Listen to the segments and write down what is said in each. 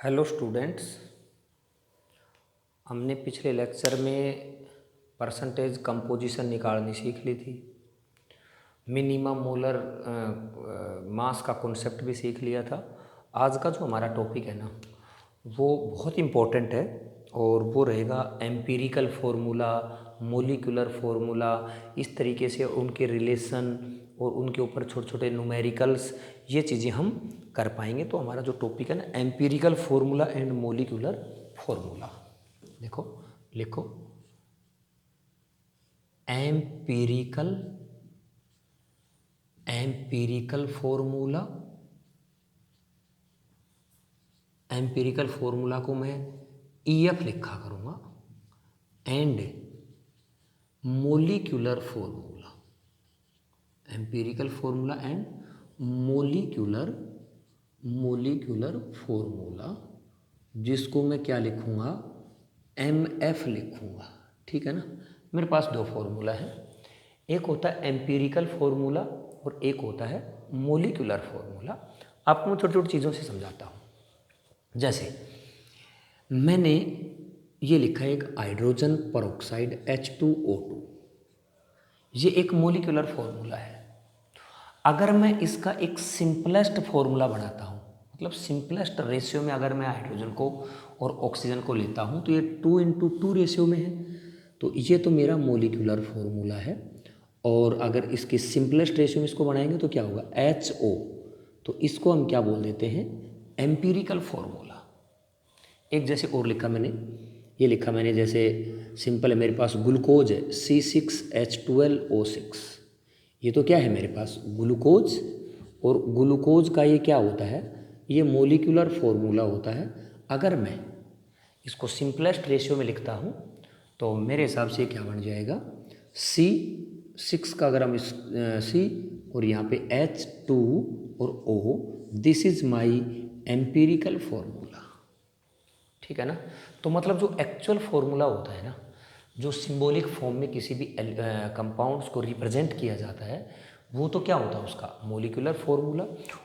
Hello students, हमने पिछले lecture में परसेंटेज कंपोजिशन निकालनी सीख ली थी। मिनिमम मोलर मास का कॉन्सेप्ट भी सीख लिया था। आज का जो हमारा टॉपिक है ना, वो बहुत इम्पोर्टेंट है और वो रहेगा एम्पिरिकल फार्मूला, मोलिकुलर फार्मूला। इस तरीके से उनके रिलेशन और उनके ऊपर छोटे छोटे न्यूमेरिकल्स, ये चीज़ें हम कर पाएंगे। तो हमारा जो टॉपिक है ना, empirical formula and molecular formula. देखो, लिखो एम्पिरिकल फार्मूला। एम्पिरिकल फार्मूला को मैं EF लिखा करूँगा and molecular formula, empirical formula and molecular formula, जिसको मैं क्या लिखूँगा, MF लिखूँगा। ठीक है ना। मेरे पास दो फार्मूला है, एक होता है एम्पिरिकल फार्मूला और एक होता है मोलिकुलर फार्मूला। आपको मैं छोटी छोटी चीज़ों से समझाता हूँ। जैसे मैंने ये लिखा है, एक हाइड्रोजन परऑक्साइड H2O2, ये एक मोलिकुलर फार्मूला है। अगर मैं इसका एक सिंपलेस्ट फार्मूला बनाता हूँ, मतलब सिंपलेस्ट रेशियो में अगर मैं हाइड्रोजन को और ऑक्सीजन को लेता हूँ, तो ये 2:2 रेशियो में है, तो ये तो मेरा मोलिकुलर फार्मूला है। और अगर इसके सिंपलेस्ट रेशियो में इसको बनाएंगे तो क्या होगा, HO, तो इसको हम क्या बोल देते हैं, एम्पिरिकल फार्मूला। एक जैसे और लिखा मैंने, ये लिखा मैंने, जैसे सिंपल है, मेरे पास ग्लूकोज है C6H12O6, ये तो क्या है मेरे पास, ग्लूकोज। और ग्लूकोज का ये क्या होता है, ये मोलिकुलर फार्मूला होता है। अगर मैं इसको सिंपलेस्ट रेशियो में लिखता हूँ तो मेरे हिसाब से क्या बन जाएगा, C6 का अगर हम C और यहाँ पे H2 और O, this is my empirical formula. ठीक है ना। तो मतलब जो एक्चुअल फार्मूला होता है ना, जो सिंबॉलिक फॉर्म में किसी भी कंपाउंड्स को रिप्रेजेंट किया जाता है, वो तो क्या होता है उसका मोलिकुलर फार्मूला।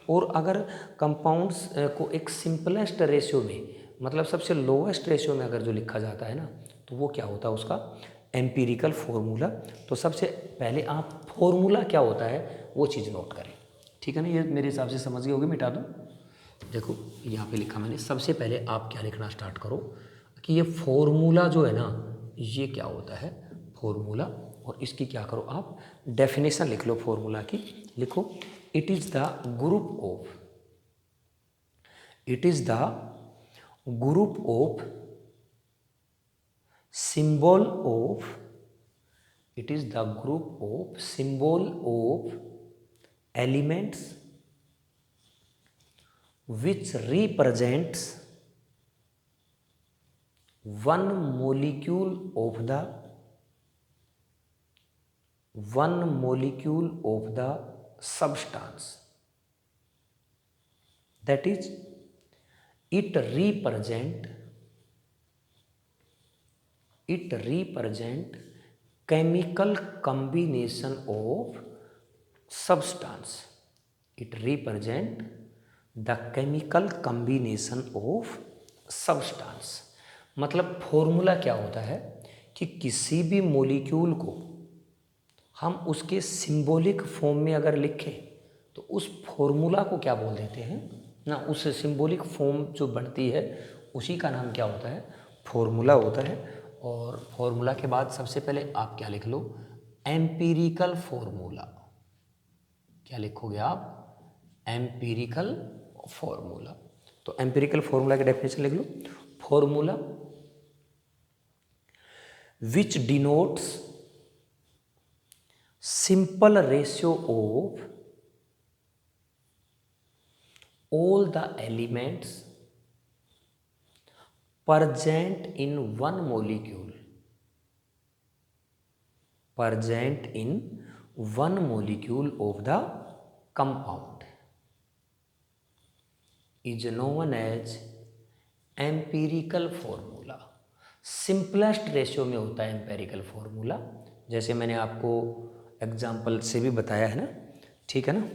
और अगर कंपाउंड्स को एक सिंपलेस्ट रेशियो में, मतलब सबसे लोवेस्ट रेशियो में अगर जो लिखा जाता है ना, तो वो क्या होता है उसका एम्पिरिकल फार्मूला। तो सबसे पहले आप फार्मूला क्या होता है वो चीज़ नोट करें। ठीक है ना, ये मेरे हिसाब से समझ गए होगे, मिटा दूँ। देखो यहाँ पे लिखा मैंने, सबसे पहले आप क्या लिखना स्टार्ट करो कि ये फॉर्मूला जो है ना, ये क्या होता है फॉर्मूला, और इसकी क्या करो आप डेफिनेशन लिख लो फॉर्मूला की। लिखो, it is the group of symbol of elements which represents one molecule of the substance, that is it represent chemical combination of substance. It represent the chemical combination of substance. मतलब formula क्या होता है कि किसी भी molecule को हम उसके सिंबॉलिक फॉर्म में अगर लिखें तो उस फॉर्मूला को क्या बोल देते हैं ना, उस सिंबॉलिक फॉर्म जो बनती है उसी का नाम क्या होता है, फॉर्मूला होता है। और फॉर्मूला के बाद सबसे पहले आप क्या लिख लो, एम्पिरिकल फॉर्मूला। क्या लिखोगे आप, एम्पिरिकल फॉर्मूला। तो एम्पिरिकल फॉर्मूला की डेफिनेशन लिख लो, formula which denotes simple ratio of all the elements present in one molecule of the compound is known as empirical formula. Simplest ratio में होता है एम्पिरिकल फार्मूला, जैसे मैंने आपको एग्जाम्पल से भी बताया है ना। ठीक है ना।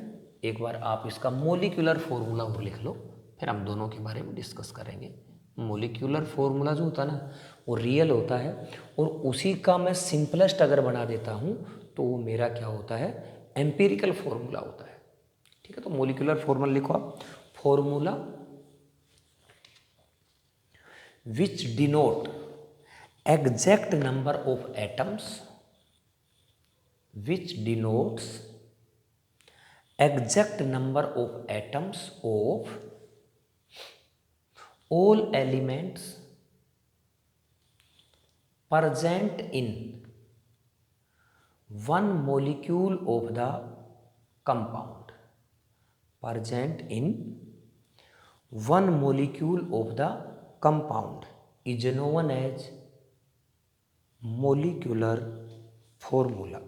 एक बार आप इसका मोलिकुलर फार्मूला और लिख लो, फिर हम दोनों के बारे में डिस्कस करेंगे। मोलिक्यूलर फॉर्मूला जो होता है ना वो रियल होता है, और उसी का मैं सिंपलेस्ट अगर बना देता हूँ तो वो मेरा क्या होता है, एम्पिरिकल फॉर्मूला होता है। ठीक है, तो मोलिकुलर फॉर्मूला लिखो आप, formula which denote exact number of atoms, which denotes exact number of atoms of all elements present in one molecule of the compound, present in one molecule of the compound is known as molecular formula,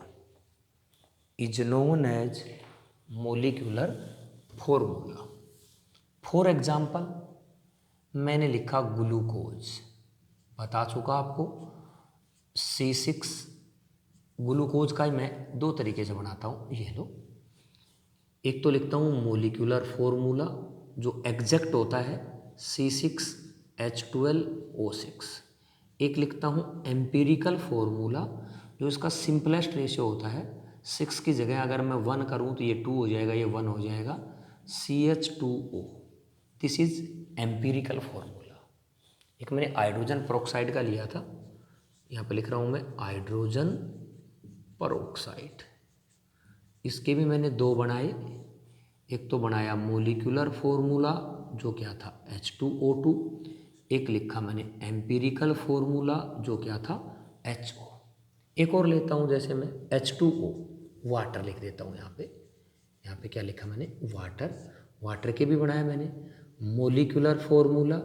is known as molecular formula. For example मैंने लिखा glucose, बता चुका आपको C6 glucose का मैं दो तरीके से बनाता हूँ, ये लो। एक तो लिखता हूँ मोलिकुलर फॉर्मूला जो एग्जैक्ट होता है C6H12O6, एक लिखता हूँ एम्पिरिकल फॉर्मूला जो इसका सिंपलेस्ट रेशियो होता है, 6 की जगह अगर मैं 1 करूँ तो ये 2 हो जाएगा, ये 1 हो जाएगा, CH2O। This is empirical formula. एक मैंने हाइड्रोजन पेरोक्साइड का लिया था, यहाँ पे लिख रहा हूँ मैं हाइड्रोजन पेरोक्साइड, इसके भी मैंने दो बनाए। एक तो बनाया मोलिकुलर फॉर्मूला जो क्या था H2O2, एक लिखा मैंने एम्पिरिकल फॉर्मूला जो क्या था HO। एक और लेता हूँ, जैसे मैं H2O वाटर लिख देता हूँ यहाँ पे क्या लिखा मैंने वाटर, वाटर के भी बनाया मैंने। मोलिकुलर फॉर्मूला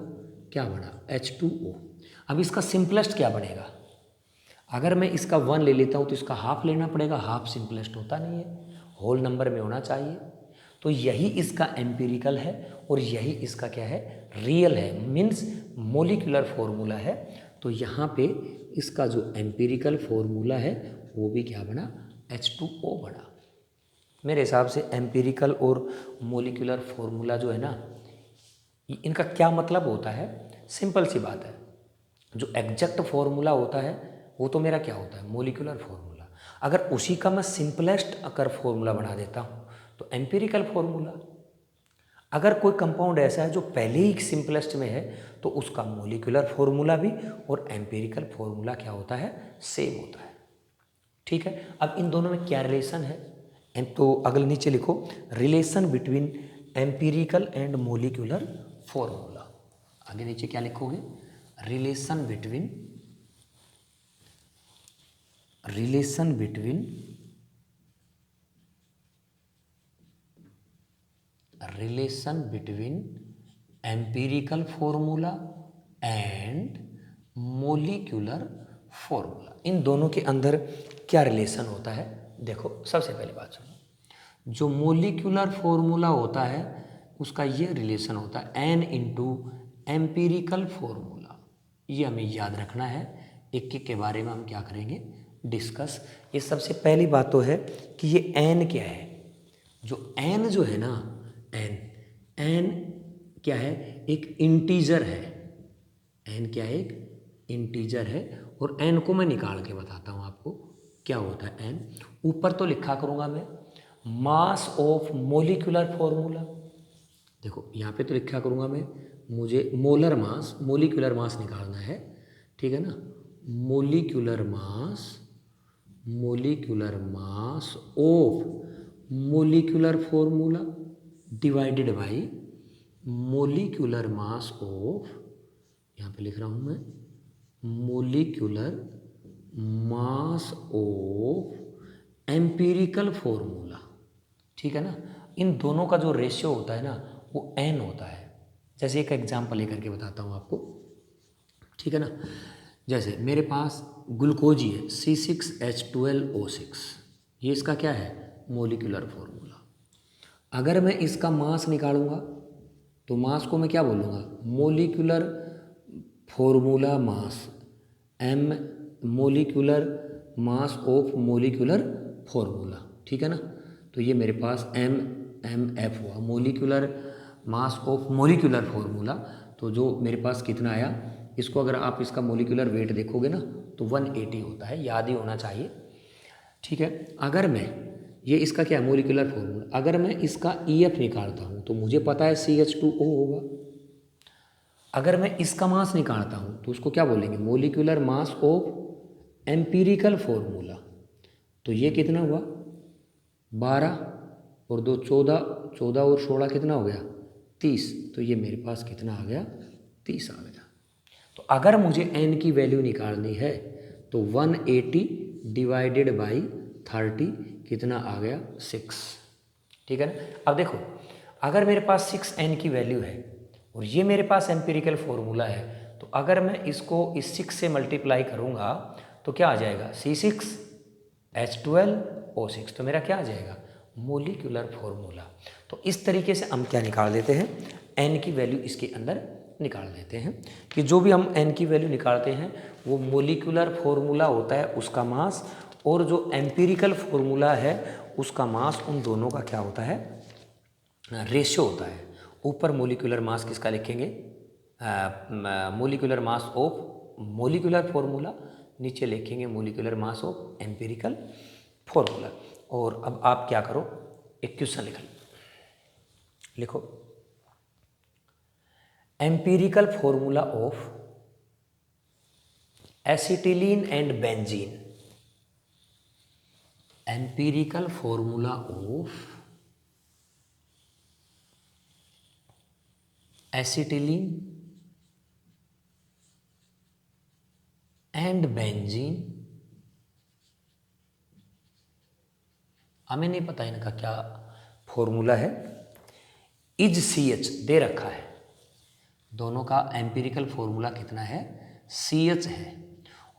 क्या बना H2O। अब इसका सिंपलेस्ट क्या बनेगा, अगर मैं इसका 1 ले लेता हूँ तो इसका हाफ लेना पड़ेगा, हाफ सिंपलेस्ट होता नहीं है, होल नंबर में होना चाहिए। तो यही इसका एम्पिरिकल है और यही इसका क्या है रियल है, मीन्स मोलिकुलर फॉर्मूला है। तो यहाँ पे इसका जो एम्पिरिकल फॉर्मूला है वो भी क्या बना H2O बना। मेरे हिसाब से एम्पिरिकल और मोलिकुलर फॉर्मूला जो है ना, इनका क्या मतलब होता है, सिंपल सी बात है। जो एग्जैक्ट फॉर्मूला होता है वो तो मेरा क्या होता है मोलिकुलर फॉर्मूला, अगर उसी का मैं सिंपलेस्ट अगर फॉर्मूला बना देता हूँ तो एम्पिरिकल फॉर्मूला। अगर कोई कंपाउंड ऐसा है जो पहले ही सिंपलेस्ट में है तो उसका मोलिकुलर फॉर्मूला भी और एम्पिरिकल फॉर्मूला क्या होता है सेम होता है। ठीक है, अब इन दोनों में क्या रिलेशन है, तो अगले नीचे लिखो relation between empirical and molecular formula. आगे नीचे क्या लिखोगे, relation between empirical formula and molecular formula. इन दोनों के अंदर क्या रिलेशन होता है, देखो सबसे पहले बात सुनो, जो मोलिकुलर फॉर्मूला होता है उसका ये रिलेशन होता है n इंटू एम्पिरिकल फॉर्मूला। ये हमें याद रखना है, एक एक के बारे में हम क्या करेंगे डिस्कस। ये सबसे पहली बात तो है कि ये n क्या है, जो n जो है ना n क्या है एक इंटीजर है, n क्या है एक इंटीजर है। और n को मैं निकाल के बताता हूँ आपको क्या होता है n। ऊपर तो लिखा करूँगा मैं मास ऑफ मोलिकुलर फॉर्मूला, देखो यहाँ पे तो लिखा करूँगा मैं, मुझे मोलर मास मोलिकुलर मास निकालना है, ठीक है ना। Molecular mass of molecular formula divided by molecular mass of, यहाँ पे लिख रहा हूँ मैं molecular mass of empirical formula. ठीक है ना, इन दोनों का जो रेशियो होता है ना वो n होता है। जैसे एक एग्जांपल लेकर के बताता हूँ आपको, ठीक है ना। जैसे मेरे पास ग्लूकोज ही है C6H12O6, ये इसका क्या है मोलिकुलर फॉर्मूला। अगर मैं इसका मास निकालूंगा तो मास को मैं क्या बोलूँगा molecular formula mass, m molecular mass of molecular formula, ठीक है ना। तो ये मेरे पास MF हुआ molecular mass of molecular formula, तो जो मेरे पास कितना आया, इसको अगर आप इसका मोलिकुलर वेट देखोगे ना तो 180 होता है, याद ही होना चाहिए। ठीक है, अगर मैं ये इसका क्या है मोलिकुलर फॉर्मूला, अगर मैं इसका EF निकालता हूँ तो मुझे पता है CH2O होगा। अगर मैं इसका मास निकालता हूँ तो उसको क्या बोलेंगे, molecular mass of empirical formula. तो ये कितना हुआ 12 और 2 14, 14 और 16 कितना हो गया 30, तो ये मेरे पास कितना आ गया 30 आ गया। तो अगर मुझे n की वैल्यू निकालनी है तो 180 डिवाइडेड बाई 30 कितना आ गया 6। ठीक है ना। अब देखो अगर मेरे पास 6n की वैल्यू है और ये मेरे पास एम्पिरिकल फॉर्मूला है, तो अगर मैं इसको इस 6 से मल्टीप्लाई करूँगा तो क्या आ जाएगा C6H12O6, तो मेरा क्या आ जाएगा मोलिकुलर फॉर्मूला। तो इस तरीके से हम क्या निकाल देते हैं, n की वैल्यू इसके अंदर निकाल देते हैं कि जो भी हम n की वैल्यू निकालते हैं वो मोलिकुलर फॉर्मूला होता है उसका मास, और जो एम्पिरिकल फॉर्मूला है उसका मास, उन दोनों का क्या होता है रेशियो होता है। ऊपर मोलिकुलर मास किसका लिखेंगे, molecular mass of molecular formula, नीचे लिखेंगे molecular mass of empirical formula. और अब आप क्या करो, एक क्वेश्चन लिखो empirical formula of acetylene and benzene, empirical formula of acetylene and benzene. हमें नहीं पता इनका क्या फॉर्मूला है, इज CH दे रखा है, दोनों का एम्पिरिकल फॉर्मूला कितना है CH है।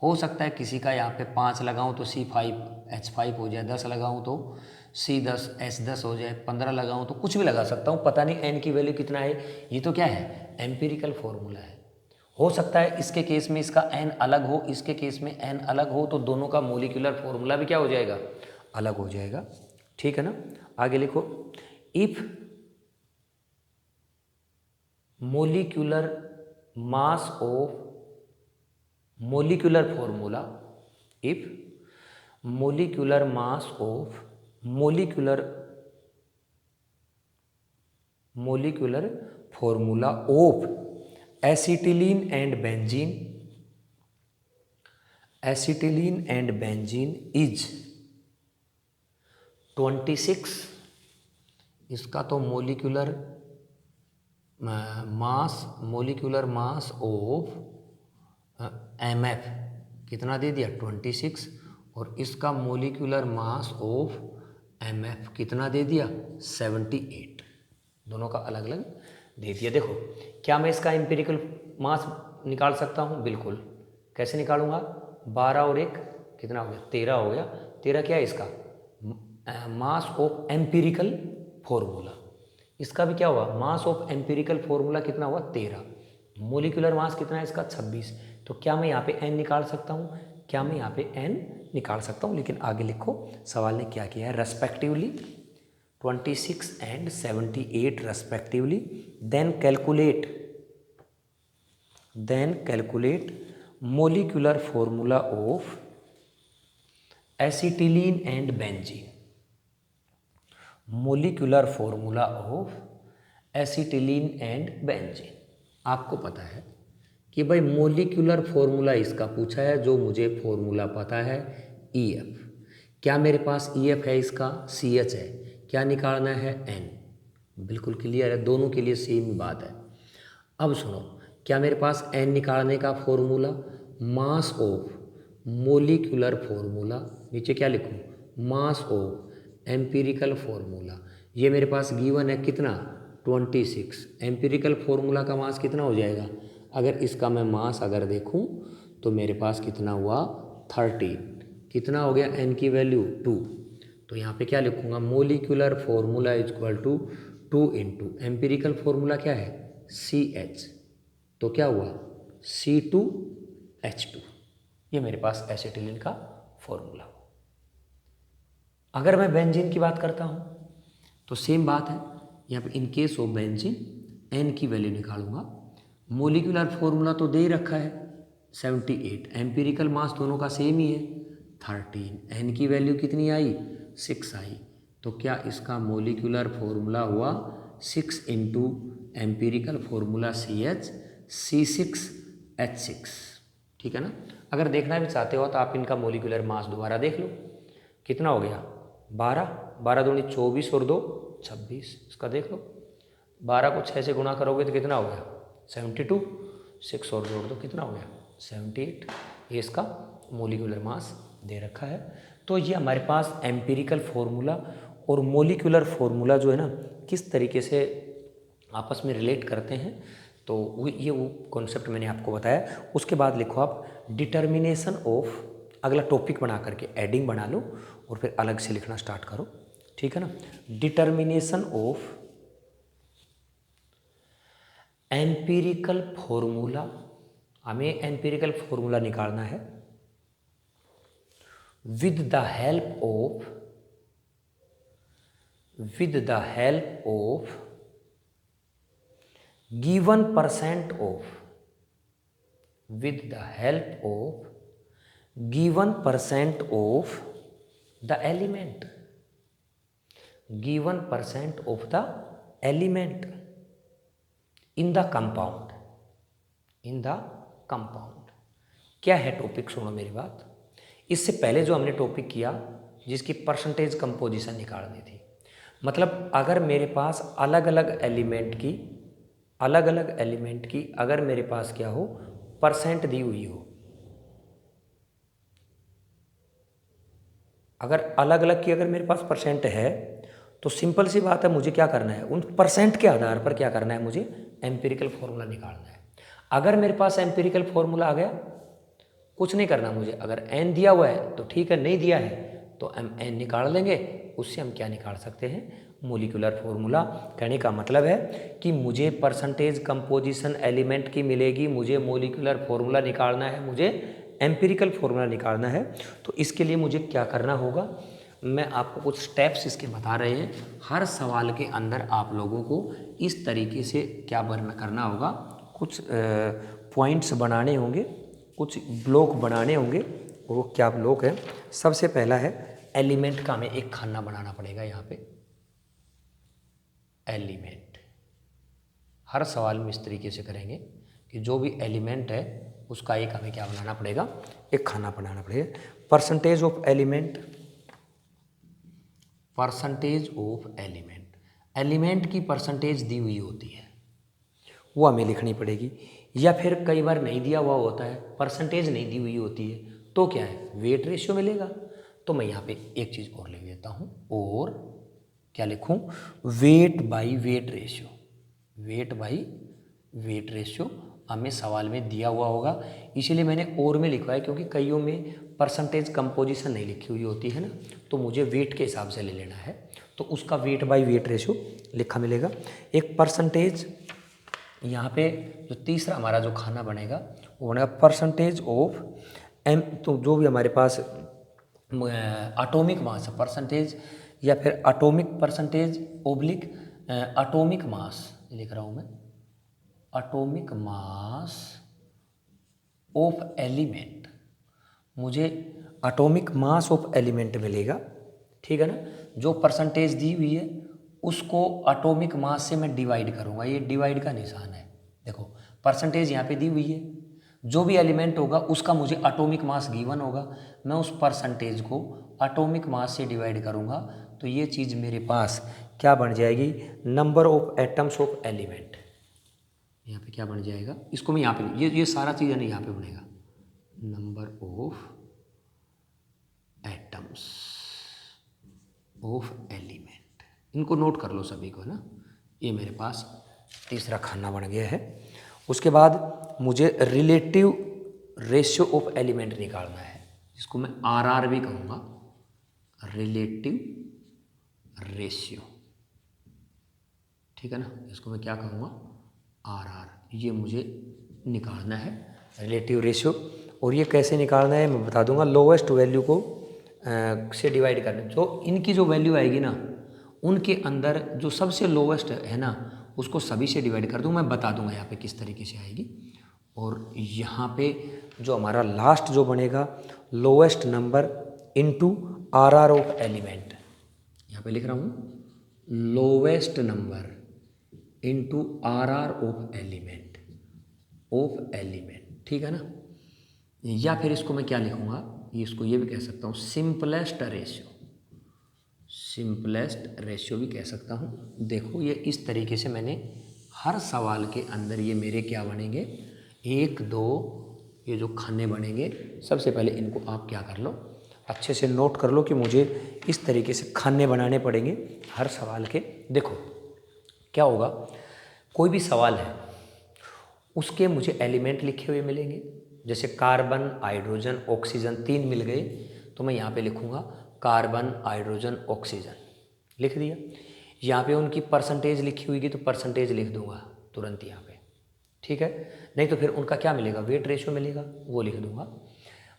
हो सकता है किसी का यहाँ पे 5 लगाऊं तो C5H5 हो जाए, 10 लगाऊं तो C10H10 हो जाए, 15 लगाऊं तो कुछ भी लगा सकता हूँ, पता नहीं n की वैल्यू कितना है। ये तो क्या है एम्पिरिकल फॉर्मूला है। हो सकता है इसके केस में इसका n अलग हो, इसके केस में n अलग हो, तो दोनों का मोलिकुलर फॉर्मूला भी क्या हो जाएगा अलग हो जाएगा। ठीक है ना। आगे लिखो if molecular mass of molecular formula, if molecular mass of molecular formula of acetylene and benzene is 26, इसका तो मोलिकुलर मास ऑफ MF कितना दे दिया 26, और इसका मोलिकुलर मास ऑफ MF कितना दे दिया 78, दोनों का अलग अलग दे दिया। देखो क्या मैं इसका एम्पिरिकल मास निकाल सकता हूँ, बिल्कुल। कैसे निकालूंगा, 12 और 1 कितना हो गया 13 हो गया। 13 क्या है इसका मास ऑफ एम्पिरिकल फॉर्मूला, इसका भी क्या हुआ मास ऑफ एम्पिरिकल फॉर्मूला कितना हुआ 13, मोलिकुलर मास कितना है इसका 26। तो क्या मैं यहाँ पे n निकाल सकता हूँ, क्या मैं यहाँ पे n निकाल सकता हूँ। लेकिन आगे लिखो सवाल ने क्या किया है, respectively 26 and 78 respectively, then calculate molecular formula of acetylene and benzene, molecular formula of acetylene and benzene। आपको पता है कि भाई मोलिकुलर फॉर्मूला इसका पूछा है, जो मुझे फॉर्मूला पता है EF, क्या मेरे पास EF है इसका CH है, क्या निकालना है n, बिल्कुल क्लियर है, दोनों के लिए सेम बात है। अब सुनो, क्या मेरे पास n निकालने का formula mass of molecular formula, नीचे क्या लिखूं मास ऑफ एम्पिरिकल फॉर्मूला, ये मेरे पास गिवन है कितना 26, एम्पिरिकल फॉर्मूला का मास कितना हो जाएगा, अगर इसका मैं मास अगर देखूं तो मेरे पास कितना हुआ 30, कितना हो गया n की वैल्यू 2, तो यहाँ पे क्या लिखूंगा molecular formula is equal to 2 into empirical formula क्या है CH, तो क्या हुआ C2H2, ये मेरे पास एसिटिलीन का फॉर्मूला। अगर मैं बेंजीन की बात करता हूँ तो सेम बात है, यहाँ पे in case of benzene n की वैल्यू निकालूंगा। मोलिकुलर फॉर्मूला तो दे ही रखा है 78, एम्पिरिकल मास दोनों का सेम ही है 13, एन की वैल्यू कितनी आई 6 आई। तो क्या इसका मोलिकुलर फॉर्मूला हुआ 6 इंटू एम्पिरिकल फॉर्मूला CH6 ठीक है ना। अगर देखना भी चाहते हो तो आप इनका मोलिकुलर मास दोबारा देख लो, कितना हो गया 12, 12 दूनी 24 और 2 26। इसका देख लो 12 को 6 से गुणा करोगे तो कितना हो गया 72, 6 और जोड़ दो कितना हो गया 78। ये इसका मोलिकुलर मास दे रखा है। तो ये हमारे पास एम्पिरिकल फॉर्मूला और मोलिकुलर फॉर्मूला जो है ना किस तरीके से आपस में रिलेट करते हैं, तो वो कॉन्सेप्ट मैंने आपको बताया। उसके बाद लिखो आप डिटर्मिनेशन ऑफ, अगला टॉपिक बना करके एडिंग बना लो और फिर अलग से लिखना स्टार्ट करो, ठीक है ना। डिटर्मिनेशन ऑफ एम्पिरिकल फॉर्मूला, हमें एम्पिरिकल फॉर्मूला निकालना है with the help of given percent of, with the help of given percent of the element, given percent of the element in the compound, क्या है topic, सुनो मेरी बात। इससे पहले जो हमने टॉपिक किया जिसकी परसेंटेज कंपोजिशन निकालनी थी, मतलब अगर मेरे पास अलग अलग एलिमेंट की अगर मेरे पास क्या हो परसेंट दी हुई हो, अगर अलग अलग की अगर मेरे पास परसेंट है तो सिंपल सी बात है, मुझे क्या करना है उन परसेंट के आधार पर क्या करना है, मुझे एम्पिरिकल फॉर्मूला निकालना है। अगर मेरे पास एम्पिरिकल फॉर्मूला आ गया कुछ नहीं करना मुझे, अगर एन दिया हुआ है तो ठीक है, नहीं दिया है तो हम एन निकाल लेंगे, उससे हम क्या निकाल सकते हैं मोलिकुलर फॉर्मूला। कहने का मतलब है कि मुझे परसेंटेज कंपोजिशन एलिमेंट की मिलेगी, मुझे मोलिकुलर फॉर्मूला निकालना है, मुझे एम्पिरिकल फॉर्मूला निकालना है। तो इसके लिए मुझे क्या करना होगा, मैं आपको कुछ स्टेप्स इसके बता रहे हैं। हर सवाल के अंदर आप लोगों को इस तरीके से क्या करना होगा, कुछ पॉइंट्स बनाने होंगे, कुछ ब्लॉक बनाने होंगे। वो क्या ब्लॉक है, सबसे पहला है एलिमेंट का हमें एक खाना बनाना पड़ेगा। यहाँ पे एलिमेंट, हर सवाल में इस तरीके से करेंगे कि जो भी एलिमेंट है उसका एक हमें क्या बनाना पड़ेगा, एक खाना बनाना पड़ेगा। परसेंटेज ऑफ एलिमेंट, एलिमेंट की परसेंटेज दी हुई होती है वो हमें लिखनी पड़ेगी, या फिर कई बार नहीं दिया हुआ होता है, परसेंटेज नहीं दी हुई होती है तो क्या है वेट रेशियो मिलेगा। तो मैं यहाँ पे एक चीज़ और लिख देता हूँ, और क्या लिखूँ, वेट बाई वेट रेशियो हमें सवाल में दिया हुआ होगा, इसीलिए मैंने और में लिखवाया क्योंकि कईयों में परसेंटेज कंपोजिशन नहीं लिखी हुई होती है ना, तो मुझे वेट के हिसाब से ले लेना है, तो उसका वेट बाई वेट रेशियो लिखा मिलेगा। एक परसेंटेज यहाँ पे जो तीसरा हमारा जो खाना बनेगा वो बनेगा परसेंटेज ऑफ एम, तो जो भी हमारे पास एटॉमिक मास है परसेंटेज, या फिर atomic percentage oblique atomic mass लिख रहा हूँ मैं, एटॉमिक मास ऑफ एलिमेंट, मुझे एटॉमिक मास ऑफ एलिमेंट मिलेगा, ठीक है ना। जो परसेंटेज दी हुई है उसको एटॉमिक मास से मैं डिवाइड करूँगा, ये डिवाइड का निशान है, देखो परसेंटेज यहाँ पे दी हुई है, जो भी एलिमेंट होगा उसका मुझे एटॉमिक मास गिवन होगा, मैं उस परसेंटेज को एटॉमिक मास से डिवाइड करूँगा, तो ये चीज़ मेरे पास क्या बन जाएगी, number of atoms of element. यहाँ पे क्या बन जाएगा, इसको मैं यहाँ पे ये सारा चीज़ है ना यहाँ पे बनेगा, number of atoms of element. इनको नोट कर लो सभी को ना, ये मेरे पास तीसरा खाना बन गया है। उसके बाद मुझे रिलेटिव रेशियो ऑफ एलिमेंट निकालना है, जिसको मैं आरआर भी कहूँगा, रिलेटिव रेशियो, ठीक है ना, इसको मैं क्या कहूँगा आरआर, ये मुझे निकालना है रिलेटिव रेशियो। और ये कैसे निकालना है मैं बता दूंगा, लोवेस्ट वैल्यू को से डिवाइड करना, जो इनकी जो वैल्यू आएगी ना उनके अंदर जो सबसे लोवेस्ट है ना उसको सभी से डिवाइड कर दूँ, मैं बता दूंगा यहाँ पे किस तरीके से आएगी। और यहाँ पे जो हमारा लास्ट जो बनेगा lowest number into R of element, यहाँ पे लिख रहा हूँ lowest number into R of element ठीक है ना। या फिर इसको मैं क्या लिखूँगा, इसको ये भी कह सकता हूँ सिंपलेस्ट रेशियो भी कह सकता हूँ। देखो ये इस तरीके से मैंने हर सवाल के अंदर ये मेरे क्या बनेंगे, 1 2 ये जो खाने बनेंगे। सबसे पहले इनको आप क्या कर लो, अच्छे से नोट कर लो कि मुझे इस तरीके से खाने बनाने पड़ेंगे हर सवाल के। देखो क्या होगा, कोई भी सवाल है उसके मुझे एलिमेंट लिखे हुए मिलेंगे, जैसे कार्बन हाइड्रोजन ऑक्सीजन 3 मिल गए, तो मैं यहाँ पे लिखूँगा कार्बन हाइड्रोजन ऑक्सीजन, लिख दिया। यहाँ पे उनकी परसेंटेज लिखी हुई तो परसेंटेज लिख दूंगा तुरंत यहाँ पे, ठीक है। नहीं तो फिर उनका क्या मिलेगा, वेट रेशियो मिलेगा, वो लिख दूंगा।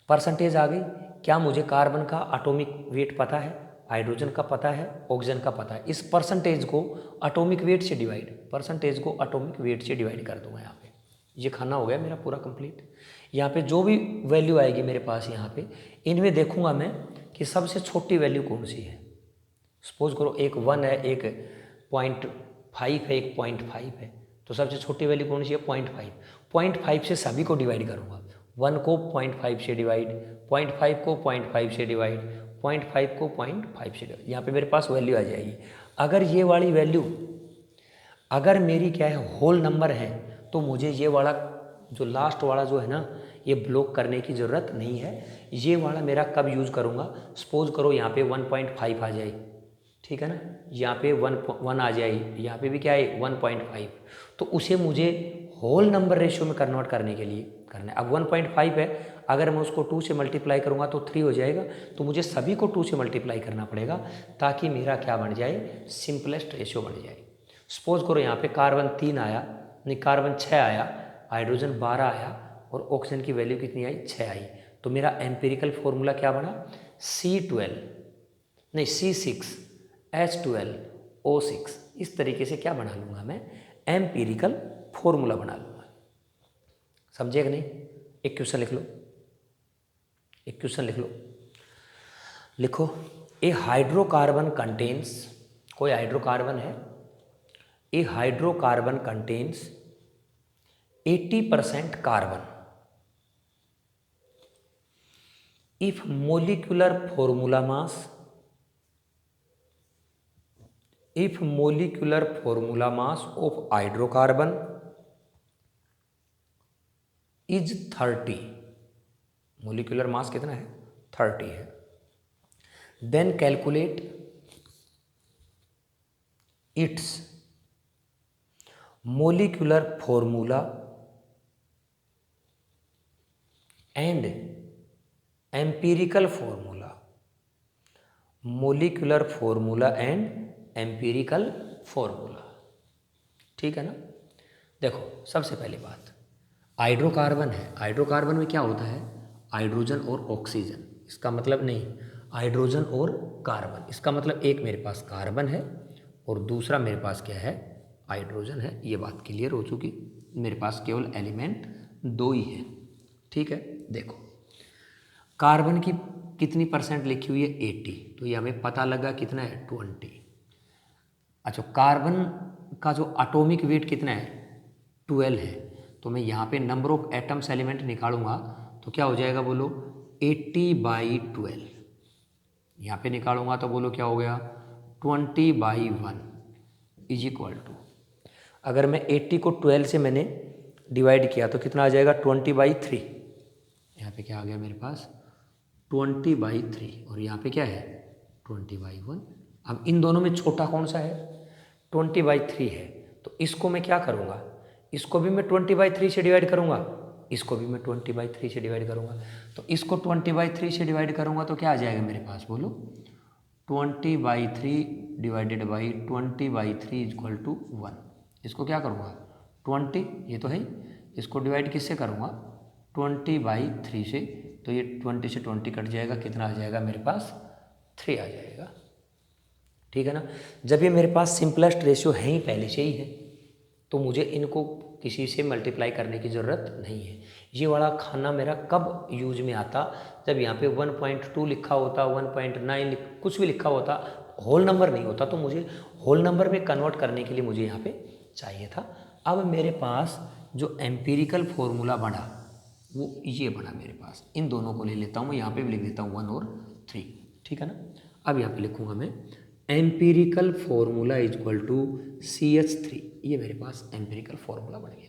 परसेंटेज आ गई। क्या मुझे कार्बन का एटॉमिक वेट पता है, हाइड्रोजन का पता है, ऑक्सीजन का पता है। इस परसेंटेज को एटॉमिक वेट से डिवाइड कर दूंगा यहाँ पे। ये खाना हो गया मेरा पूरा कंप्लीट। यहाँ पे जो भी वैल्यू आएगी मेरे पास यहाँ पे, इनमें देखूंगा मैं कि सबसे छोटी वैल्यू कौन सी है। सपोज करो एक 1 है, एक 0.5 है, एक 0.5 है, तो सबसे छोटी वैल्यू कौन सी है, 0.5। 0.5 से सभी को डिवाइड करूँगा, 1 को 0.5 से डिवाइड, 0.5 को 0.5 से डिवाइड, 0.5 को 0.5 से डिवाइड। यहाँ पे मेरे पास वैल्यू आ जाएगी। अगर ये वाली वैल्यू अगर मेरी क्या है होल नंबर है, तो मुझे ये वाला जो लास्ट वाला जो है ना, ये ब्लॉक करने की ज़रूरत नहीं है। ये वाला मेरा कब यूज़ करूँगा, सपोज करो यहाँ पे 1.5 आ जाए, ठीक है ना, यहाँ पे 1 आ जाए, यहाँ पे भी क्या है 1.5, तो उसे मुझे होल नंबर रेशियो में कन्वर्ट करने के लिए करना है। अब 1.5 है, अगर मैं उसको 2 से मल्टीप्लाई करूँगा तो 3 हो जाएगा, तो मुझे सभी को 2 से मल्टीप्लाई करना पड़ेगा ताकि मेरा क्या बन जाए, सिंपलेस्ट रेशियो बन जाए। सपोज करो यहाँ पे कार्बन 3 आया, नहीं कार्बन 6 आया, हाइड्रोजन 12 आया और ऑक्सीजन की वैल्यू कितनी आई, 6 आई, तो मेरा एम्पिरिकल फॉर्मूला क्या बना, C6H12O6। इस तरीके से क्या बना लूँगा मैं, एम्पिरिकल फॉर्मूला बना लूँगा। समझे कि नहीं। एक क्वेश्चन लिख लो, लिखो ए हाइड्रोकार्बन कंटेन्स, कोई हाइड्रोकार्बन है, a hydrocarbon contains 80% carbon if molecular formula mass of hydrocarbon is 30, molecular mass कितना है, 30 है, then calculate its molecular formula and empirical formula, molecular formula and empirical formula, ठीक है ना। देखो सबसे पहली बात, हाइड्रोकार्बन है, हाइड्रोकार्बन में क्या होता है, हाइड्रोजन और ऑक्सीजन, इसका मतलब नहीं हाइड्रोजन और कार्बन, इसका मतलब एक मेरे पास कार्बन है और दूसरा मेरे पास क्या है, हाइड्रोजन है। ये बात क्लियर हो चुकी, मेरे पास केवल एलिमेंट 2 ही है, ठीक है। देखो कार्बन की कितनी परसेंट लिखी हुई है, 80, तो ये हमें पता लगा कितना है, 20। अच्छा कार्बन का जो एटॉमिक वेट कितना है, 12 है, तो मैं यहाँ पे नंबर ऑफ एटम्स एलिमेंट निकालूंगा तो क्या हो जाएगा, बोलो 80/12। यहाँ पे निकालूंगा तो बोलो क्या हो गया, 20/1 इज इक्वल टू, अगर मैं 80 को 12 से मैंने डिवाइड किया तो कितना आ जाएगा, 20/3। यहाँ पे क्या आ गया मेरे पास, 20/3 और यहाँ पे क्या है, 20/1। अब इन दोनों में छोटा कौन सा है, 20/3 है, तो इसको मैं क्या करूँगा, इसको भी मैं 20/3 से डिवाइड करूँगा, इसको भी मैं 20/3 से डिवाइड करूँगा, तो इसको 20/3 से डिवाइड करूँगा तो क्या आ जाएगा मेरे पास, बोलो 20/3 डिवाइडेड बाई 20/3 इक्वल टू 1। इसको क्या करूँगा, 20, ये तो है, इसको डिवाइड किससे करूँगा, 20/3 से, तो ये 20 से 20 कट जाएगा, कितना आ जाएगा मेरे पास, 3 आ जाएगा, ठीक है ना। जब ये मेरे पास सिंपलेस्ट रेशियो है ही पहले से ही है, तो मुझे इनको किसी से मल्टीप्लाई करने की ज़रूरत नहीं है। ये वाला खाना मेरा कब यूज में आता, जब यहाँ पे 1.2 लिखा होता, 1.9 कुछ भी लिखा होता, होल नंबर नहीं होता, तो मुझे होल नंबर में कन्वर्ट करने के लिए मुझे यहाँ पे चाहिए था। अब मेरे पास जो एम्पिरिकल फॉर्मूला बना वो ये बना मेरे पास। इन दोनों को ले लेता हूँ, यहाँ पे भी लिख देता हूँ 1 और 3, ठीक है ना। अब यहाँ पे लिखूँगा मैं empirical formula is equal to CH3। ये मेरे पास एम्पिरिकल फॉर्मूला बन गया।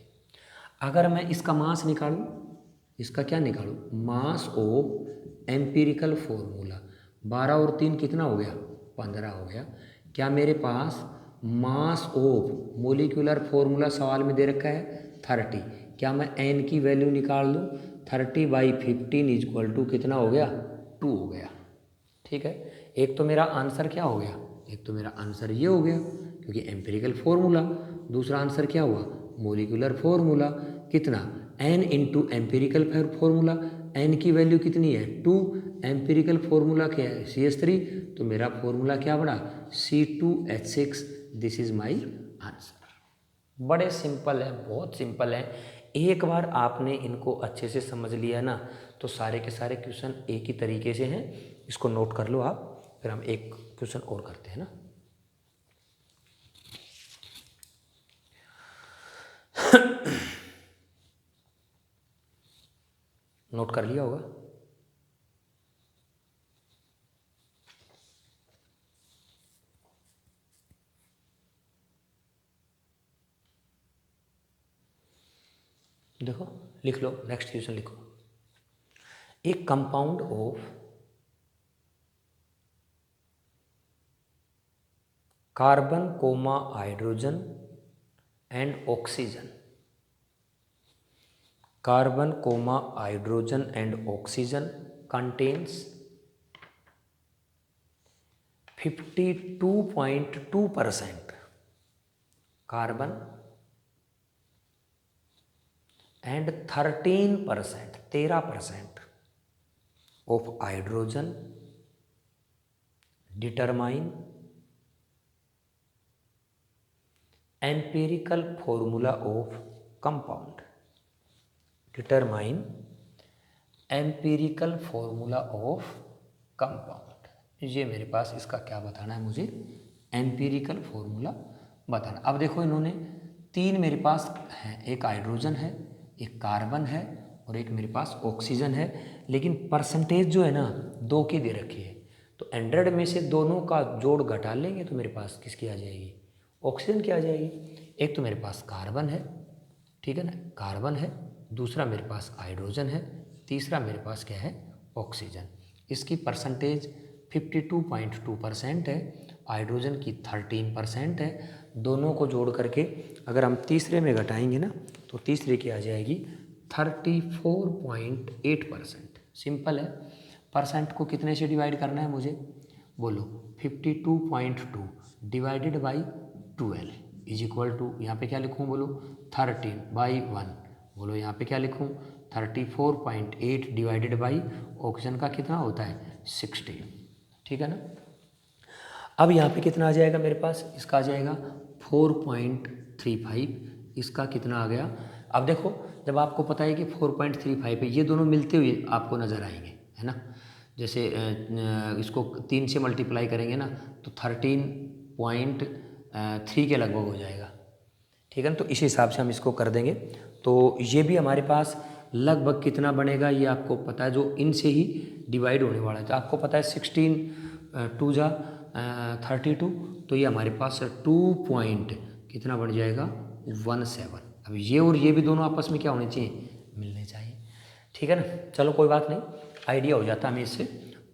अगर मैं इसका मास निकालूँ, इसका क्या निकालूँ, मास ऑफ एम्पिरिकल फॉर्मूला, 12 और 3 कितना हो गया, 15 हो गया। क्या मेरे पास मास ऑफ मोलिकुलर फॉर्मूला सवाल में दे रखा है 30, क्या मैं n की वैल्यू निकाल दूँ, 30/15 इज इक्वल टू कितना हो गया, 2 हो गया, ठीक है। एक तो मेरा आंसर क्या हो गया, एक तो मेरा आंसर ये हो गया क्योंकि एम्पिरिकल फॉर्मूला। दूसरा आंसर क्या हुआ, मोलिकुलर फॉर्मूला, कितना, n into empirical formula, n की वैल्यू कितनी है 2, एम्पिरिकल फॉर्मूला क्या है CH3, तो मेरा फॉर्मूला क्या बना C2H6। This is my answer. बड़े सिंपल है, बहुत सिंपल है। एक बार आपने इनको अच्छे से समझ लिया ना तो सारे के सारे क्वेश्चन एक ही तरीके से हैं। इसको नोट कर लो आप, फिर हम एक क्वेश्चन और करते हैं ना। नोट कर लिया होगा। देखो लिख लो, नेक्स्ट क्वेश्चन लिखो। एक compound of carbon comma hydrogen and oxygen, carbon comma hydrogen and oxygen contains 52.2% carbon and 13% of hydrogen, determine empirical formula of compound, determine empirical formula of compound। ये मेरे पास इसका क्या बताना है, मुझे एम्पिरिकल फॉर्मूला बताना। अब देखो इन्होंने 3 मेरे पास हैं, एक हाइड्रोजन है, एक कार्बन है और एक मेरे पास ऑक्सीजन है, लेकिन परसेंटेज जो है ना 2 की दे रखी है। तो 100 में से दोनों का जोड़ घटा लेंगे तो मेरे पास किसकी आ जाएगी, ऑक्सीजन की आ जाएगी। एक तो मेरे पास कार्बन है, ठीक है ना, कार्बन है, दूसरा मेरे पास हाइड्रोजन है, तीसरा मेरे पास क्या है, ऑक्सीजन। इसकी परसेंटेज 52.2% है, हाइड्रोजन की 13% है। दोनों को जोड़ करके अगर हम तीसरे में घटाएंगे ना तो तीसरे की आ जाएगी 34.8%। सिंपल है। परसेंट को कितने से डिवाइड करना है मुझे, बोलो 52.2 divided by 12 is equal to, यहाँ पे क्या लिखूँ बोलो 13/1, बोलो यहाँ पे क्या लिखूँ 34.8 डिवाइडेड बाई ऑक्सीजन का कितना होता है 60, ठीक है ना। अब यहाँ पे कितना आ जाएगा मेरे पास, इसका आ जाएगा 4.35, इसका कितना आ गया। अब देखो जब आपको पता है कि 4.35 है, ये दोनों मिलते हुए आपको नज़र आएंगे, है ना। जैसे इसको 3 से मल्टीप्लाई करेंगे ना तो 13.3 के लगभग हो जाएगा, ठीक है ना। तो इस हिसाब से हम इसको कर देंगे तो ये भी हमारे पास लगभग कितना बनेगा ये आपको पता है, जो इनसे ही डिवाइड होने वाला है। तो आपको पता है 16×2=32, तो ये हमारे पास 2 पॉइंट कितना बढ़ जाएगा 17। अब ये और ये भी दोनों आपस में क्या होने चाहिए, मिलने चाहिए, ठीक है ना। चलो कोई बात नहीं, आइडिया हो जाता हमें इससे।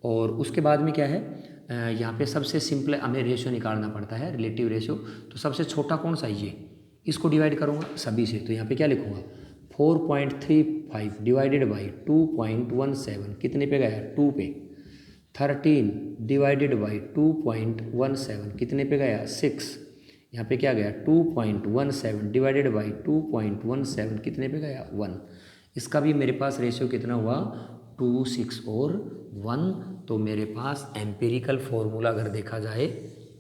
और उसके बाद में क्या है, यहाँ पे सबसे सिंपल हमें रेशियो निकालना पड़ता है, रिलेटिव रेशियो। तो सबसे छोटा कौन सा है, ये, इसको डिवाइड करूँगा सभी से, तो यहाँ पे क्या लिखूँगा 4.35 डिवाइडेड बाई 2.17 कितने पे गया 2 पे, 13 डिवाइडेड बाई 2.17 कितने पे गया 6, यहाँ पे क्या गया 2.17 डिवाइडेड बाई 2.17 कितने पे गया 1। इसका भी मेरे पास रेशियो कितना हुआ 2, 6 और 1। तो मेरे पास एम्पिरिकल फॉर्मूला अगर देखा जाए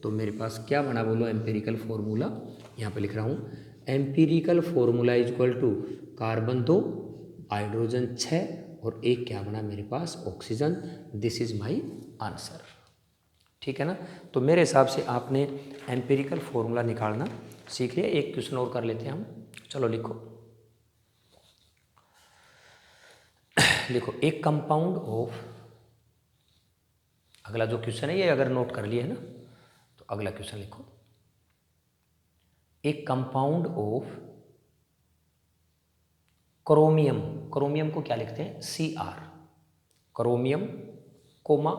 तो मेरे पास क्या बना बोलो, एम्पिरिकल फॉर्मूला यहाँ पे लिख रहा हूँ empirical formula is equal to carbon 2, hydrogen 6 और एक क्या बना मेरे पास, oxygen. This is my answer. ठीक है ना। तो मेरे हिसाब से आपने एम्पिरिकल फॉर्मूला निकालना सीख लिया। एक क्वेश्चन और कर लेते हैं हम। चलो लिखो लिखो एक कंपाउंड ऑफ, अगला जो क्वेश्चन है ये अगर नोट कर लिया है ना तो अगला क्वेश्चन लिखो। एक कंपाउंड ऑफ क्रोमियम, क्रोमियम को क्या लिखते हैं, Cr, chromium comma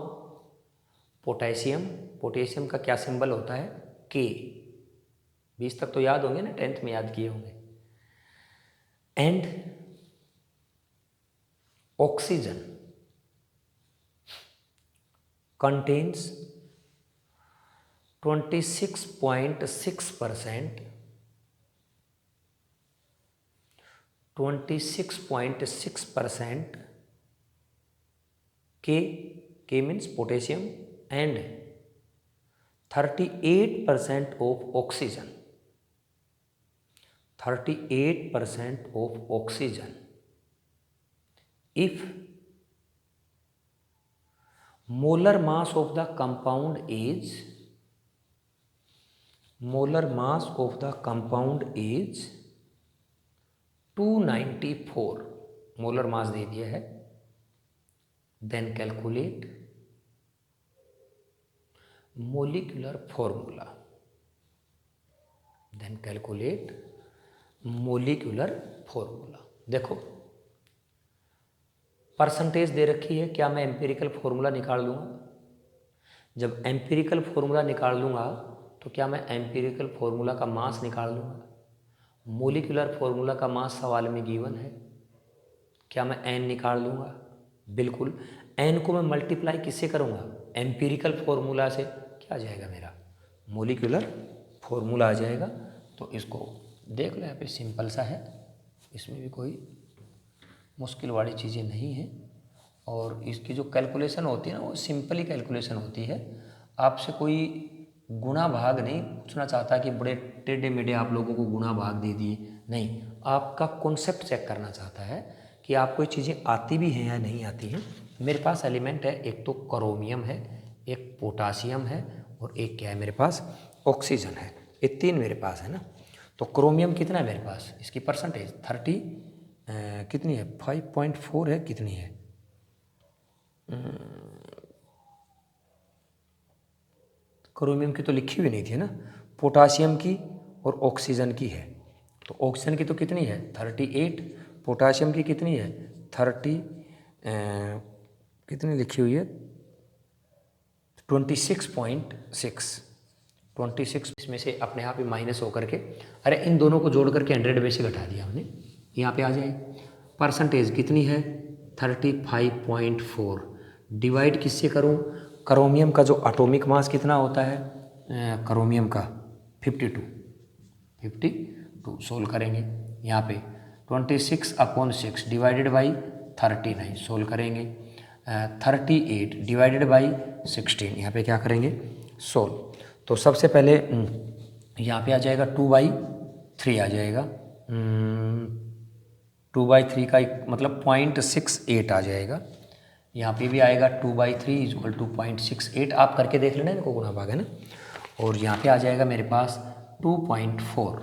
potassium, potassium का क्या सिंबल होता है, K। 20 तक तो याद होंगे ना, 10th में याद किए होंगे। And oxygen contains 26.6%, 26.6% K means potassium and 38% of oxygen, 38% of oxygen. If molar mass of the compound is, molar mass of the compound is 294, molar mass दे दिया है। Then calculate molecular formula, then calculate molecular formula. देखो percentage दे रखी है, क्या मैं empirical formula निकाल लूँगा? जब एम्पिरिकल फॉर्मूला निकाल लूँगा तो क्या मैं एम्पिरिकल फॉर्मूला का मास निकाल लूँगा? मोलिकुलर फॉर्मूला का मास सवाल में गिवन है, क्या मैं n निकाल लूँगा? बिल्कुल। n को मैं मल्टीप्लाई किससे करूँगा? एम्पिरिकल फॉर्मूला से। क्या आ जाएगा मेरा? मोलिकुलर फॉर्मूला आ जाएगा। तो इसको देख लो, यहाँ पे सिंपल सा है, इसमें भी कोई मुश्किल वाली चीज़ें नहीं है। और इसकी जो कैलकुलेशन होती है ना वो सिंपल ही कैलकुलेशन होती है। आपसे कोई गुणा भाग नहीं पूछना चाहता कि बड़े टेढ़े मेढ़े आप लोगों को गुणा भाग दे दिए, नहीं। आपका कॉन्सेप्ट चेक करना चाहता है कि आपको ये चीज़ें आती भी हैं या नहीं आती हैं। मेरे पास एलिमेंट है, एक तो क्रोमियम है, एक पोटासियम है और एक क्या है मेरे पास, ऑक्सीजन है। ये 3 मेरे पास है ना। तो क्रोमियम कितना है मेरे पास, इसकी परसेंटेज 30 कितनी है, 5.4 है, कितनी है, क्रोमियम की तो लिखी हुई नहीं थी ना, पोटासियम की और ऑक्सीजन की है। तो ऑक्सीजन की तो कितनी है, 38, पोटासियम की कितनी है, 30 कितनी लिखी हुई है, 26.6, 26 में से अपने आप ही माइनस होकर के, अरे इन दोनों को जोड़ करके 100 में से घटा दिया हमने, यहाँ पे आ जाए। परसेंटेज कितनी है, 35.4। डिवाइड किससे करूँ, क्रोमियम का जो एटॉमिक मास कितना होता है, क्रोमियम का 52 सोल्व करेंगे। यहाँ पे 26/6 डिवाइडेड बाई 39 सोल्व करेंगे। 38 डिवाइडेड बाई 16 यहाँ पे क्या करेंगे, सोल्व। तो सबसे पहले यहाँ पे आ जाएगा 2/3 आ जाएगा, 2/3 का मतलब 0.68 आ जाएगा। यहाँ पे भी आएगा 2/3 इक्वल टू 0.68। आप करके देख लेना, इनको गुणा भाग है ना। और यहाँ पे आ जाएगा मेरे पास 2.4।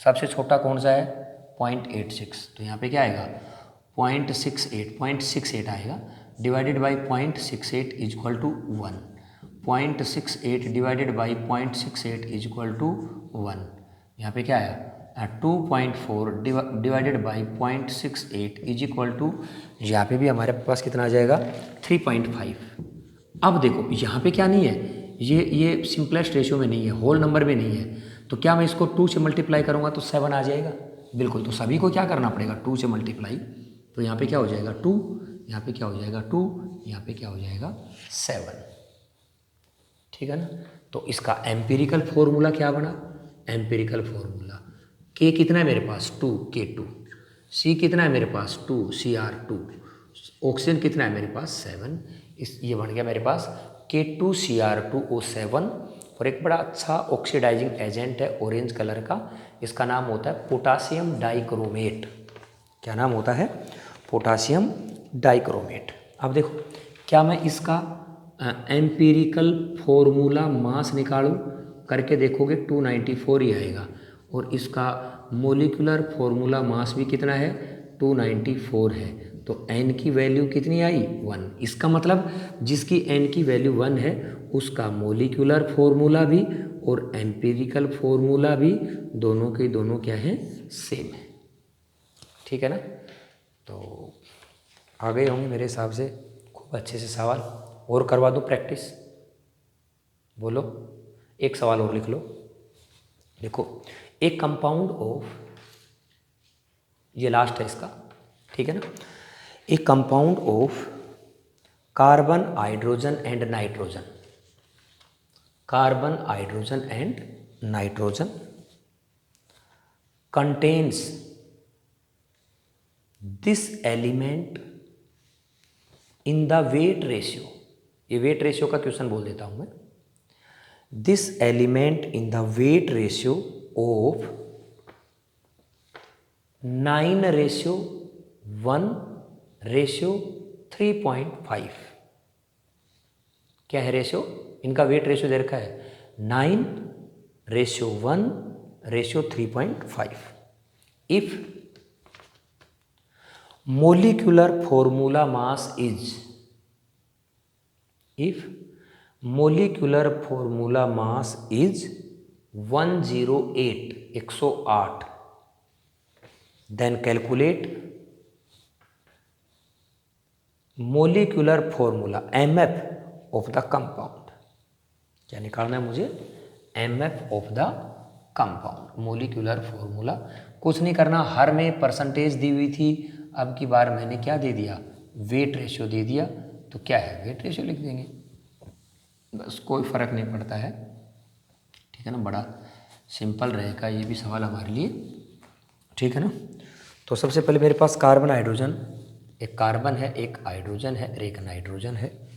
सबसे छोटा कौन सा है, 0.86। तो यहाँ पे क्या आएगा, 0.68 आएगा। Divided by 0.68 equal to 1, 0.68 divided by 0.68 equal to 1। यहाँ पे क्या आया, 2.4 divided by 0.68 is equal to, यहाँ पे भी हमारे पास कितना आ जाएगा, 3.5। अब देखो यहाँ पे क्या नहीं है, ये सिंपलेस्ट रेशियो में नहीं है, होल नंबर में नहीं है। तो क्या मैं इसको 2 से मल्टीप्लाई करूँगा तो 7 आ जाएगा, बिल्कुल। तो सभी को क्या करना पड़ेगा, 2 से मल्टीप्लाई। तो यहाँ पे क्या हो जाएगा 2, यहाँ पे क्या हो जाएगा 2, यहाँ पे क्या हो जाएगा 7। ठीक है ना। तो इसका एम्पिरिकल फॉर्मूला क्या बना, एम्पिरिकल फॉर्मूला K कितना है मेरे पास, 2 K2, C कितना है मेरे पास 2 Cr2, ऑक्सीजन कितना है मेरे पास 7। ये बन गया मेरे पास K2Cr2O7। और एक बड़ा अच्छा ऑक्सीडाइजिंग एजेंट है ऑरेंज कलर का इसका नाम होता है पोटासियम डाइक्रोमेट। क्या नाम होता है? Potassium dichromate. अब देखो, क्या मैं इसका एम्पिरिकल फॉर्मूला मास निकालूं? करके देखोगे 294 ही आएगा, और इसका मोलिकुलर फॉर्मूला मास भी कितना है? 294 है। तो n की वैल्यू कितनी आई? 1। इसका मतलब जिसकी n की वैल्यू 1 है उसका मोलिकुलर फॉर्मूला भी और एम्पिरिकल फॉर्मूला भी दोनों के दोनों क्या है? सेम है। ठीक है ना? तो आ गए होंगे मेरे हिसाब से खूब अच्छे से सवाल। और करवा दूँ प्रैक्टिस? बोलो, एक सवाल और लिख लो। देखो, एक कंपाउंड ऑफ, ये लास्ट है इसका, ठीक है ना? एक compound of carbon, hydrogen and nitrogen, carbon, hydrogen and nitrogen contains this element in the weight ratio, ये वेट रेशियो का क्वेश्चन बोल देता हूं मैं। This element in the weight ratio of 9:1:3.5। क्या है रेशियो? इनका वेट रेशियो दे रखा है 9:1:3.5। If molecular formula mass is, if molecular formula mass is 108, 108, then calculate molecular formula MF of the compound। क्या निकालना है मुझे? MF of the compound, molecular formula. कुछ नहीं करना, हर में परसेंटेज दी हुई थी, अब की बार मैंने क्या दे दिया? वेट रेशियो दे दिया। तो क्या है? वेट रेशियो लिख देंगे, बस कोई फ़र्क नहीं पड़ता है। ठीक है ना? बड़ा सिंपल रहेगा ये भी सवाल हमारे लिए। ठीक है ना? तो सबसे पहले मेरे पास कार्बन, हाइड्रोजन, एक कार्बन है, एक हाइड्रोजन है और एक नाइट्रोजन है,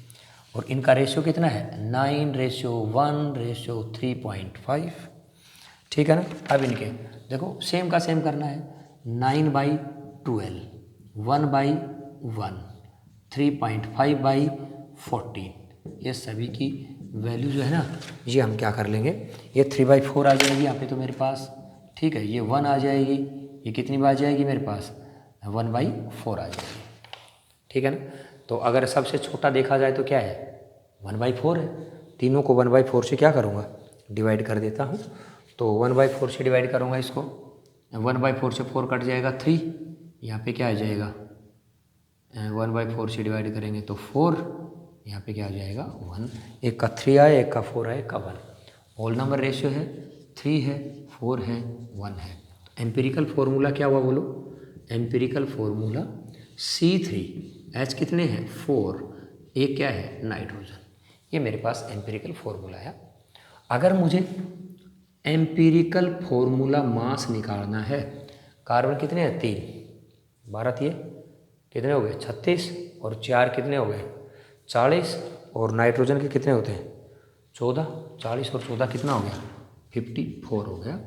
और इनका रेशियो कितना है? 9:1:3.5। ठीक है ना? अब इनके देखो सेम का सेम करना है। 9/12, 1/1, 3.5/14, ये सभी की वैल्यू जो है ना, ये हम क्या कर लेंगे? ये 3/4 आ जाएगी यहाँ पे तो मेरे पास। ठीक है, ये 1 आ जाएगी, ये कितनी बार जाएगी मेरे पास? 1/4 आ जाएगी। ठीक है ना? तो अगर सबसे छोटा देखा जाए तो क्या है? 1/4 है। तीनों को 1/4 से क्या करूँगा? डिवाइड कर देता हूँ। तो 1/4 से डिवाइड करूँगा इसको, 1/4 से 4 कट जाएगा 3, यहाँ पे क्या आ जाएगा? 1/4 से डिवाइड करेंगे तो 4, यहाँ पे क्या आ जाएगा? 1। एक का 3 आए, एक का 4 आए, एक का 1। होल नंबर रेशियो है 3 है, 4 है, 1 है। एम्पिरिकल फॉर्मूला क्या हुआ बोलो? एम्पिरिकल फॉर्मूला C3H कितने हैं? 4, एक क्या है? नाइट्रोजन। ये मेरे पास एम्पिरिकल फॉर्मूला है। अगर मुझे एम्पिरिकल फॉर्मूला मास निकालना है, कार्बन कितने हैं? 3, 12 ये कितने हो गए? 36, और 4 कितने हो गए? 40, और नाइट्रोजन के कितने होते हैं? 14। 40 और 14 कितना हो गया? 54 हो गया।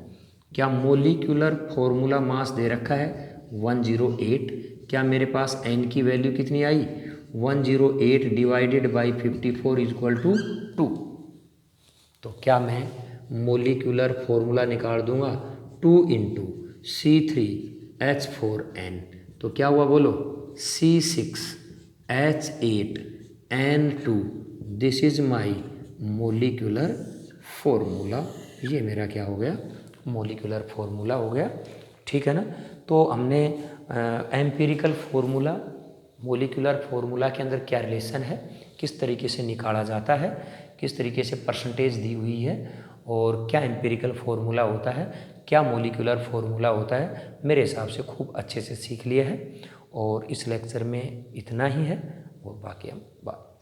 क्या मोलिकुलर फॉर्मूला मास दे रखा है? 108। क्या मेरे पास n की वैल्यू कितनी आई? 108 डिवाइडेड बाई 54 इक्वल टू 2। तो क्या मैं मोलिकुलर फॉर्मूला निकाल दूंगा? 2 × C3H4n। तो क्या हुआ बोलो? C6H8n2। This is my molecular formula. ये मेरा क्या हो गया? मोलिकुलर फॉर्मूला हो गया। ठीक है ना? तो हमने एम्पिरिकल फॉर्मूला, मोलिकुलर फॉर्मूला के अंदर क्या रिलेशन है, किस तरीके से निकाला जाता है, किस तरीके से परसेंटेज दी हुई है, और क्या एम्पिरिकल फॉर्मूला होता है, क्या मोलिकुलर फॉर्मूला होता है, मेरे हिसाब से खूब अच्छे से सीख लिए हैं। और इस लेक्चर में इतना ही है, और बाकी हम बात